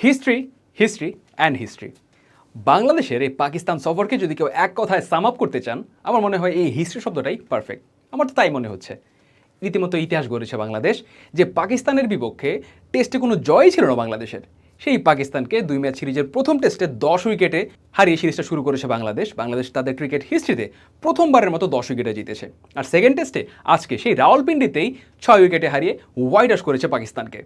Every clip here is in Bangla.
History history and history. বাংলাদেশের এই পাকিস্তান সফরকে যদি কেউ এক কথায় সাম আপ করতে চান, আমার মনে হয় এই হিস্ট্রি শব্দটাই পারফেক্ট। আমার তো তাই মনে হচ্ছে। রীতিমতো ইতিহাস গড়েছে বাংলাদেশ, যে পাকিস্তানের বিপক্ষে টেস্টে কোনো জয়ই ছিল না বাংলাদেশের। সেই পাকিস্তানকে 2 ম্যাচ সিরিজের প্রথম টেস্টে 10 উইকেটে হারিয়ে সিরিজটা শুরু করেছে বাংলাদেশ। বাংলাদেশ তাদের ক্রিকেট হিস্ট্রিতে প্রথমবারের মতো 10 উইকেটে জিতেছে। আর সেকেন্ড টেস্টে আজকে সেই রাওয়ালপিন্ডিতেই 6 উইকেটে হারিয়ে হোয়াইট ওয়াশ করেছে পাকিস্তানকে।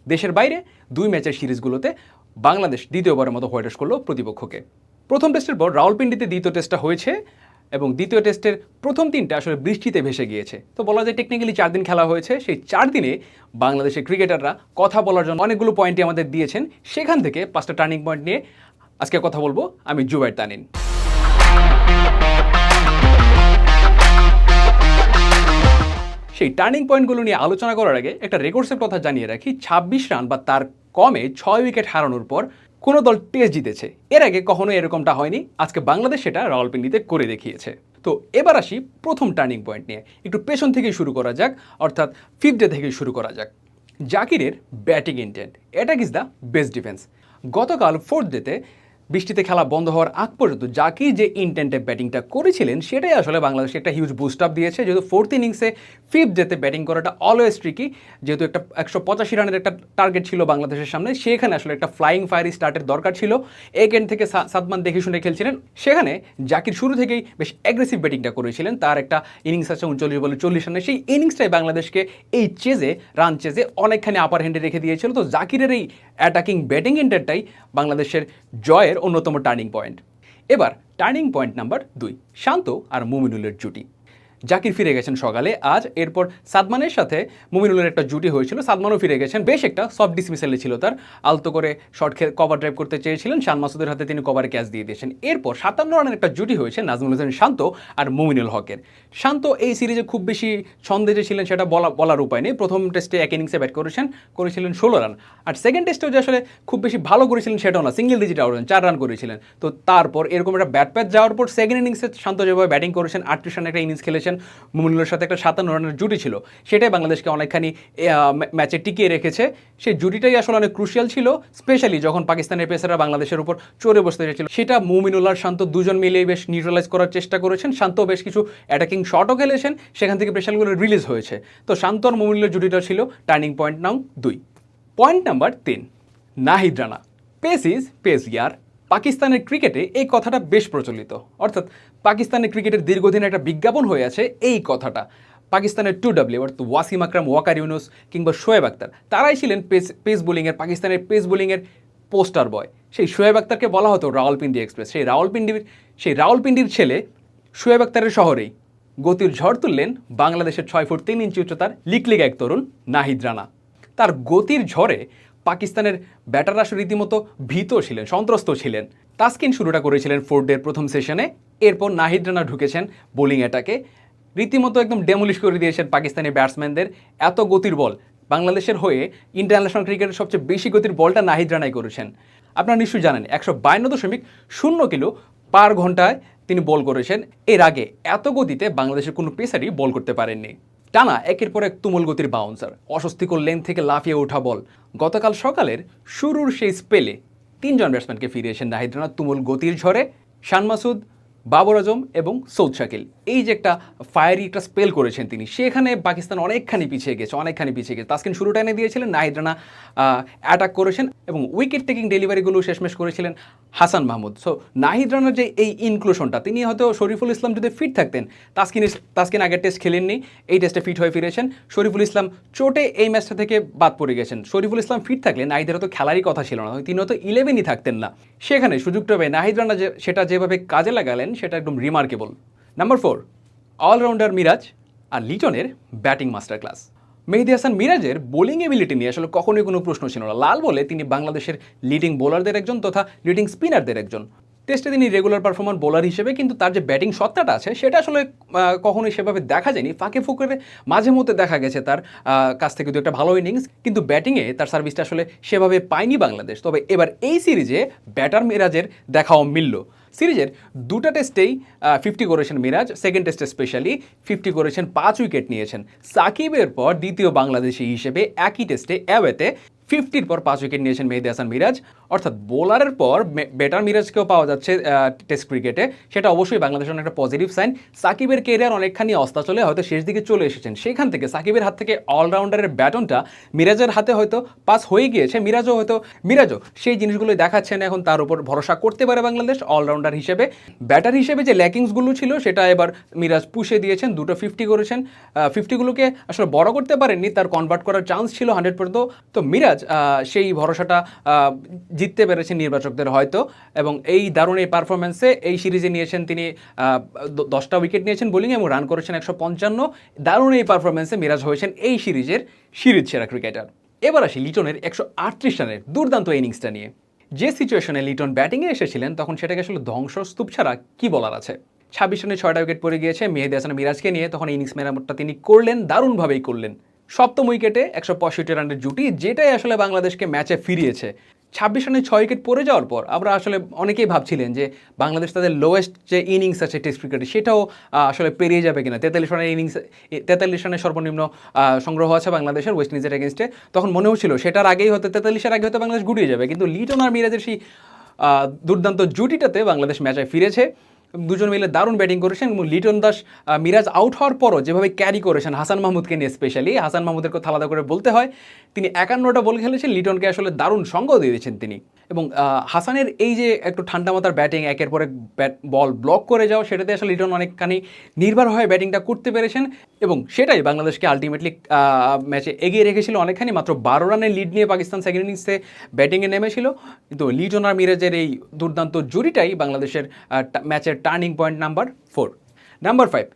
দেশের বাইরে 2 ম্যাচের সিরিজগুলোতে বাংলাদেশ দ্বিতীয়বারের মতো হোয়াইট ওয়াশ করলো প্রতিপক্ষকে। প্রথম টেস্টের পর রাওয়ালপিন্ডিতে দ্বিতীয় টেস্টটা হয়েছে এবং দ্বিতীয় টেস্টের প্রথম 3টা আসলে বৃষ্টিতে ভেসে গিয়েছে। তো বলা যায় টেকনিক্যালি 4 দিন খেলা হয়েছে। সেই 4 দিনে বাংলাদেশের ক্রিকেটাররা কথা বলার জন্য অনেকগুলো পয়েন্টই আমাদের দিয়েছেন। সেখান থেকে 5টা টার্নিং পয়েন্ট নিয়ে আজকে কথা বলবো আমি জুবায়ের তানিন। সেই টার্নিং পয়েন্টগুলো নিয়ে আলোচনা করার আগে একটা রেকর্ডসের কথা জানিয়ে রাখি। 26 রান বা তার কমে 6 উইকেট হারানোর পর কোনো দল টেস্ট জিতেছে, এর আগে কখনো এরকমটা হয়নি। আজকে বাংলাদেশ সেটা রাওয়ালপিন্ডিতে করে দেখিয়েছে। তো এবার আসি প্রথম টার্নিং পয়েন্ট নিয়ে। একটু পেছন থেকেই শুরু করা যাক, অর্থাৎ 5th ডে থেকেই শুরু করা যাক। জাকিরের batting intent, attack is the best defence. গতকাল 4th ডেতে বৃষ্টিতে খেলা বন্ধ হওয়ার আগ পর্যন্ত জাকির যে ইন্টেন্টে ব্যাটিংটা করেছিলেন সেটাই আসলে বাংলাদেশকে একটা হিউজ বুস্ট আপ দিয়েছে। যেহেতু 4th ইনিংসে 5th ডেতে ব্যাটিং করাটা অলওয়েজ ট্রিকি, যেহেতু একটা 185 রানের একটা টার্গেট ছিল বাংলাদেশের সামনে, সেখানে আসলে একটা ফ্লাইং ফায়ারি স্টার্টের দরকার ছিল। একেন্ড থেকে সাদমান দেখে শুনে খেলছিলেন, সেখানে জাকির শুরু থেকেই বেশ অ্যাগ্রেসিভ ব্যাটিংটা করেছিলেন। তার একটা ইনিংস আছে 39 বলে 40 রানে, সেই ইনিংসটাই বাংলাদেশকে এই রান চেজে অনেকখানি আপার হ্যান্ডে রেখে দিয়েছিল। তো জাকিরের এই অ্যাটাকিং ব্যাটিং ইন্টেন্টটাই বাংলাদেশের জয়ের অন্যতম টার্নিং পয়েন্ট। এবার টার্নিং পয়েন্ট নাম্বার 2, শান্ত আর মুমিনুলের জুটি। জাকির ফিরে গেছেন সকালে আজ, এরপর সাদমানের সাথে মুমিনুলের একটা জুটি হয়েছিল, সাদমানও ফিরে গেছেন। বেশ একটা সফট ডিসমিসালে ছিল তার, আলতো করে শর্ট কভার ড্রাইভ করতে চেয়েছিলেন, শান মাসুদের হাতে তিনি কভারে ক্যাচ দিয়ে দিয়েছেন। এরপর 57 রানের একটা জুটি হয়েছে নাজমুল হোসেন শান্ত আর মুমিনুল হকের। শান্ত এই সিরিজে খুব বেশি ছন্দে যে ছিলেন সেটা বলার উপায় নেই। প্রথম টেস্টে এক ইনিংসে ব্যাট করেছিলেন 16 রান, আর সেকেন্ড টেস্টেও যে আসলে খুব বেশি ভালো করেছিলেন সেটাও না, সিঙ্গেল ডিজিট আউট, 4 রান করেছিলেন। তো তারপর এরকম একটা ব্যাট প্যাচ যাওয়ার পর সেকেন্ড ইনিংসে শান্ত যেভাবে ব্যাটিং করেছেন, 38 রানের একটা ইনিংস খেলেছেন, মুমিনুলের সাথে একটা 57 রানের জুটি ছিল, সেটাই বাংলাদেশকে অনেকখানি ম্যাচে টিকিয়ে রেখেছে। সেই জুটিটাই আসলে অনেক ক্রুশিয়াল ছিল, স্পেশালি যখন পাকিস্তানের পেসাররা বাংলাদেশের উপর চড়ে বসতে চেয়েছিল। সেটা মুমিনুল আর শান্ত দুজন মিলেই বেশ নিউট্রালাইজ করার চেষ্টা করেছেন। শান্ত বেশ কিছু অ্যাটাকিং শটও খেলেছেন, সেখান থেকে প্রেশারগুলো রিলিজ হয়েছে। তো শান্ত আর মুমিনুলের জুটিটা ছিল টার্নিং পয়েন্ট নাম 2। Point number 3, Nahid Rana. Pace is pace year. পাকিস্তানের ক্রিকেটে এই কথাটা বেশ প্রচলিত, অর্থাৎ পাকিস্তানের ক্রিকেটের দীর্ঘদিন একটা বিজ্ঞাপন হয়ে আছে এই কথাটা। পাকিস্তানের 2W অর্থাৎ ওয়াসিম আকরাম, ওয়াকার ইউনুস কিংবা শোয়েব আক্তার, তারাই ছিলেন পেস বোলিংয়ের, পাকিস্তানের পেস বোলিংয়ের পোস্টার বয়। সেই শোয়েব আক্তারকে বলা হতো রাওয়ালপিন্ডি এক্সপ্রেস। সেই রাওয়ালপিন্ডির ছেলে শোয়েব আক্তারের শহরেই গতির ঝড় তুললেন বাংলাদেশের 6 ফুট 3 ইঞ্চি উচ্চতার লিকলিক এক তরুণ নাহিদ রানা। তার গতির ঝড়ে পাকিস্তানের ব্যাটাররা রীতিমতো ভীত ছিলেন, সন্ত্রস্ত ছিলেন। তাসকিন শুরুটা করেছিলেন 4th ডের প্রথম সেশনে, এরপর নাহিদ রানা ঢুকেছেন বোলিং অ্যাটাকে, রীতিমতো একদম ডেমোলিশ করে দিয়েছেন পাকিস্তানি ব্যাটসম্যানদের। এত গতির বল বাংলাদেশের হয়ে ইন্টারন্যাশনাল ক্রিকেটের সবচেয়ে বেশি গতির বলটা নাহিদ রানাই করেছেন। আপনারা নিশ্চয়ই জানেন 152.0 কিলো পার ঘন্টায় তিনি বল করেছেন। এর আগে এত গতিতে বাংলাদেশের কোনো পেসারই বল করতে পারেননি। টানা একের পর এক তুমুল গতির বাউন্সার, অস্বস্তিকর লেন থেকে লাফিয়ে ওঠা বল। গতকাল সকালের শুরুর সেই স্পেলে 3 জন ব্যাটসম্যানকে ফিরিয়েছেন নাহিদ রানা তুমুল গতির ঝড়ে। শান মাসুদ, বাবর আজম এবং সৌদ শাকিল, এই যে একটা ফায়ারি একটা স্পেল করেছেন তিনি, সেখানে পাকিস্তান অনেকখানি পিছিয়ে গেছে। তাসকিন শুরুটা এনে দিয়েছিলেন, নাহিদ রানা অ্যাটাক করেছেন এবং উইকেট টেকিং ডেলিভারিগুলো শেষমেশ করেছিলেন হাসান মাহমুদ। সো নাহিদ রানার যে এই ইনক্লুশনটা, তিনি হয়তো শরীফুল ইসলাম যদি ফিট থাকতেন, তাসকিন আগের টেস্ট খেলেননি, এই টেস্টে ফিট হয়ে ফিরেছেন। শরীফুল ইসলাম চোটে এই ম্যাচটা থেকে বাদ পড়ে গেছেন। শরীফুল ইসলাম ফিট থাকলে নাহিদের হয়তো খেলারই কথা ছিল না, তিনি হয়তো 11ই থাকতেন না। সেখানে সুযোগটা পেয়ে নাহিদ রানা সেটা যেভাবে কাজে লাগালেন সেটা একদম রিমার্কেবল। নাম্বার 4, অলরাউন্ডার মিরাজ আর লিটনের ব্যাটিং মাস্টার ক্লাস। মেহেদী হাসান মিরাজের বোলিং এবিলিটি নিয়ে আসলে কখনোই কোনো প্রশ্ন ছিল না। লাল বলে তিনি বাংলাদেশের লিডিং বোলারদের একজন তথা লিডিং স্পিনারদের একজন। টেস্টে তিনি রেগুলার পারফর্মার বোলার হিসেবে, কিন্তু তার যে ব্যাটিং সত্তাটা আছে সেটা আসলে কখনোই সেভাবে দেখা যায়নি। ফাঁকে ফুঁকে মাঝে মধ্যে দেখা গেছে তার কাছ থেকে দু একটা ভালো ইনিংস, কিন্তু ব্যাটিংয়ে তার সার্ভিসটা আসলে সেভাবে পায়নি বাংলাদেশ। তবে এবার এই সিরিজে ব্যাটার মিরাজের দেখাও মিলল। সিরিজের 2টা টেস্টেই 50 করেছেন মিরাজ, সেকেন্ড টেস্টে স্পেশালি 50 করেছেন, 5 উইকেট নিয়েছেন। সাকিবের পর দ্বিতীয় বাংলাদেশি হিসেবে একই টেস্টে অ্যাওয়েতে 50-র পর 5 উইকেট নিয়েছেন মেহেদী হাসান মিরাজ। অর্থাৎ বোলারের পর ব্যাটার মিরাজকেও পাওয়া যাচ্ছে টেস্ট ক্রিকেটে, সেটা অবশ্যই বাংলাদেশের জন্য একটা পজিটিভ সাইন। সাকিবের কেরিয়ার অনেকখানি অস্তাচলে হয়তো শেষ দিকে চলে এসেছেন, সেখান থেকে সাকিবের হাত থেকে অলরাউন্ডারের ব্যাটনটা মিরাজের হাতে হয়তো পাস হয়ে গিয়েছে, মিরাজও সেই জিনিসগুলোই দেখাচ্ছেন এখন, তার উপর ভরসা করতে পারে বাংলাদেশ অলরাউন্ডার হিসেবে। ব্যাটার হিসেবে যে ল্যাকিংসগুলো ছিল সেটা এবার মিরাজ পুষে দিয়েছেন, দুটো 50 করেছেন। 50গুলোকে আসলে বড় করতে পারেননি, তার কনভার্ট করার চান্স ছিল 100%। তো মিরাজ সেই ভরসাটা জিততে পেরেছেন নির্বাচকদের হয়তো, এবং এই দারুণ এই পারফরমেন্সে এই সিরিজে নিয়েছেন তিনি 10টা উইকেট নিয়েছেন বোলিং এবং রান করেছেন 155। দারুণ এই পারফরমেন্সে মিরাজ হয়েছেন এই সিরিজের সিরিজ সেরা ক্রিকেটার। এবার আসি লিটনের 138 রানের দুর্দান্ত ইনিংসটা নিয়ে। যে সিচুয়েশনে লিটন ব্যাটিংয়ে এসেছিলেন তখন সেটাকে আসলে ধ্বংসস্তূপ ছাড়া কি বলার আছে। 26 রানে 6টা উইকেট পড়ে গিয়েছে মেহেদী হাসান মিরাজকে নিয়ে, তখন ইনিংস মেরামতটা তিনি করলেন, দারুণভাবেই করলেন। সপ্তম উইকেটে 165 রানের জুটি, যেটাই আসলে বাংলাদেশকে ম্যাচে ফিরিয়েছে। 26 রানে 6 উইকেট পড়ে যাওয়ার পর আমরা আসলে অনেকেই ভাবছিলেন যে বাংলাদেশ তাদের লোয়েস্ট যে ইনিংস আছে টেস্ট ক্রিকেটে সেটাও আসলে পেরিয়ে যাবে কিনা। 43 রানের ইনিংস, 43 রানের সর্বনিম্ন সংগ্রহ আছে বাংলাদেশের ওয়েস্ট ইন্ডিজের এগেনস্টে। তখন মনে হচ্ছিল সেটার আগেই হয়তো 43-এর আগে হয়তো বাংলাদেশ গুটিয়ে যাবে, কিন্তু লিটন আর মিরাজের সেই দুর্দান্ত জুটিটাতে বাংলাদেশ ম্যাচে ফিরেছে। দুজন মিলে দারুণ ব্যাটিং করেছেন এবং লিটন দাস মিরাজ আউট হওয়ার পরও যেভাবে ক্যারি করেছেন হাসান মাহমুদকে নিয়ে, স্পেশালি হাসান মাহমুদের কথা আলাদা করে বলতে হয়। তিনি 51টা বল খেলেছেন, লিটনকে আসলে দারুণ সঙ্গ দিয়েছেন তিনি। এবং হাসানের এই যে একটু ঠান্ডা মাথার ব্যাটিং, একের পর এক বল ব্লক করে যাওয়া, সেটাতে আসলে লিটন অনেকখানি নির্ভর হয়ে ব্যাটিংটা করতে পেরেছেন এবং সেটাই বাংলাদেশকে আলটিমেটলি ম্যাচে এগিয়ে রেখেছিল অনেকখানি। মাত্র 12 রানের লিড নিয়ে পাকিস্তান সেকেন্ড ইনিংসে ব্যাটিংয়ে নেমেছিল, কিন্তু লিটন আর মিরাজের এই দুর্দান্ত জুটিটাই বাংলাদেশের ম্যাচের turning point number 4। Number 5,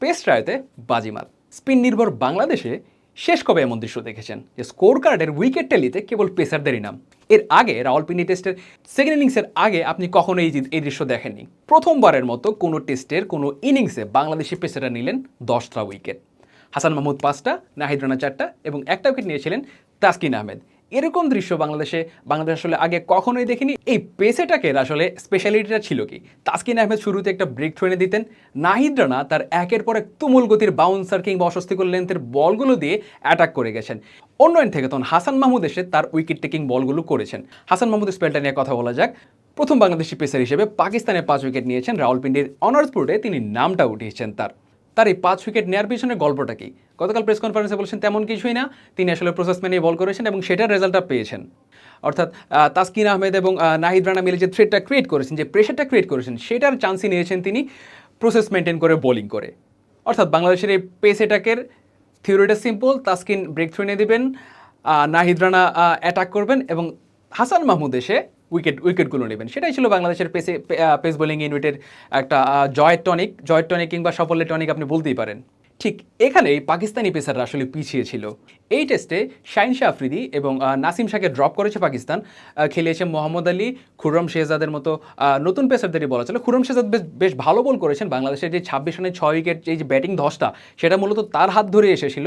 pace ট্রায়াতে বাজিমাত। স্পিন নির্ভর বাংলাদেশে শেষ কবে এমন দৃশ্য দেখেছেন যে স্কোর কার্ডের উইকেট টেলিতে কেবল পেসারদেরই নাম? এর আগে রাওয়ালপিন্ডি টেস্টের সেকেন্ড ইনিংসের আগে আপনি কখনো এই দৃশ্য দেখেননি। প্রথমবারের মতো কোনো টেস্টের কোনো ইনিংসে বাংলাদেশি পেসাররা নিলেন 10টা উইকেট। হাসান মাহমুদ 5টা, নাহিদ রানা 4টা এবং একটা উইকেট নিয়েছিলেন তাসকিন আহমেদ। এরকম দৃশ্য বাংলাদেশ আসলে আগে কখনোই দেখিনি। এই পেস অ্যাটাকের আসলে স্পেশালিটিটা ছিল কি? তাসকিন আহমেদ শুরুতে একটা ব্রেক থ্রো এনে দিতেন, নাহিদ রানা তার একের পর এক তুমুল গতির বাউন্সার কিংবা অস্বস্তিকর লেন্থের বলগুলো দিয়ে অ্যাটাক করে গেছেন। অন্য এন্ড থেকে তখন হাসান মাহমুদ এসে তার উইকেট টেকিং বলগুলো করেছেন। হাসান মাহমুদের স্পেলটা নিয়ে কথা বলা যাক। প্রথম বাংলাদেশি পেসার হিসেবে পাকিস্তানে 5 উইকেট নিয়েছেন, রাওয়ালপিন্ডির অনার্স বোর্ডে তিনি নামটা উঠিয়েছেন। তার এই 5 উইকেট নেওয়ার পিছনে গল্পটা কি? গতকাল প্রেস কনফারেন্সে বলেছেন তেমন কিছুই না, তিনি আসলে প্রসেস মেনেই বল করেছেন এবং সেটার রেজাল্টটা পেয়েছেন। অর্থাৎ তাসকিন আহমেদ এবং নাহিদ রানা মিলে যে থ্রেটটা ক্রিয়েট করেছেন, যে প্রেশারটা ক্রিয়েট করেছেন, সেটার চান্সই নিয়েছেন তিনি প্রসেস মেনটেন করে বোলিং করে। অর্থাৎ বাংলাদেশের এই পেস অ্যাটাকের থিওরিটা সিম্পল, তাসকিন ব্রেক থ্রু এনে দেবেন, নাহিদ রানা অ্যাটাক করবেন এবং হাসান মাহমুদ এসে উইকেটগুলো নেবেন। সেটাই ছিল বাংলাদেশের পেস বোলিং ইউনিটের একটা জয়ের টনিক কিংবা সাফল্যের টনিক আপনি বলতেই পারেন। ঠিক এখানেই পাকিস্তানি পেসাররা আসলে পিছিয়ে ছিল। এই টেস্টে শাহিন শাহ আফ্রিদি এবং নাসিম শাহকে ড্রপ করেছে পাকিস্তান, খেলিয়েছে মোহাম্মদ আলী, খুররম শেহজাদের মতো নতুন পেসারদেরই বলা ছিল। খুররম শেহজাদ বেশ ভালো বল করেছেন। বাংলাদেশের যে 26 রানে 6 উইকেট এই যে ব্যাটিং ধসটা, সেটা মূলত তার হাত ধরে এসেছিল।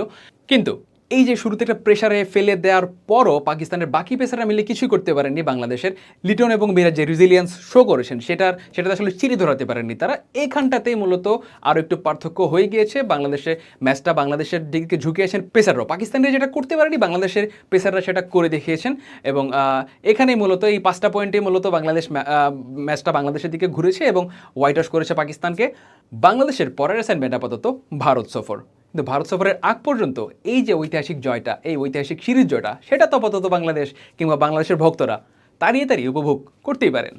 কিন্তু এই যে শুরুতে একটা প্রেশারে ফেলে দেওয়ার পরও পাকিস্তানের বাকি পেসাররা মিলে কিছুই করতে পারেননি বাংলাদেশের। লিটন এবং মিরাজ যে রেজিলিয়েন্স শো করেছেন সেটাতে আসলে চিরি ধরাতে পারেননি তারা। এইখানটাতেই মূলত আরও একটু পার্থক্য হয়ে গিয়েছে। ম্যাচটা বাংলাদেশের দিকে ঝুঁকিয়েছেন পেসাররাও। পাকিস্তানের যেটা করতে পারেনি বাংলাদেশের পেসাররা সেটা করে দেখিয়েছেন এবং এখানেই মূলত এই 5টা পয়েন্টেই মূলত ম্যাচটা বাংলাদেশের দিকে ঘুরেছে এবং হোয়াইট ওয়াশ করেছে পাকিস্তানকে। বাংলাদেশের পরের অ্যাসাইনমেন্ট আপাতত ভারত সফর। কিন্তু ভারত সফরের আগ পর্যন্ত এই যে ঐতিহাসিক জয়টা, এই ঐতিহাসিক সিরিজ জয়টা, সেটা তো আপাতত বাংলাদেশ কিংবা বাংলাদেশের ভক্তরা তাড়িয়ে উপভোগ করতেই পারেন।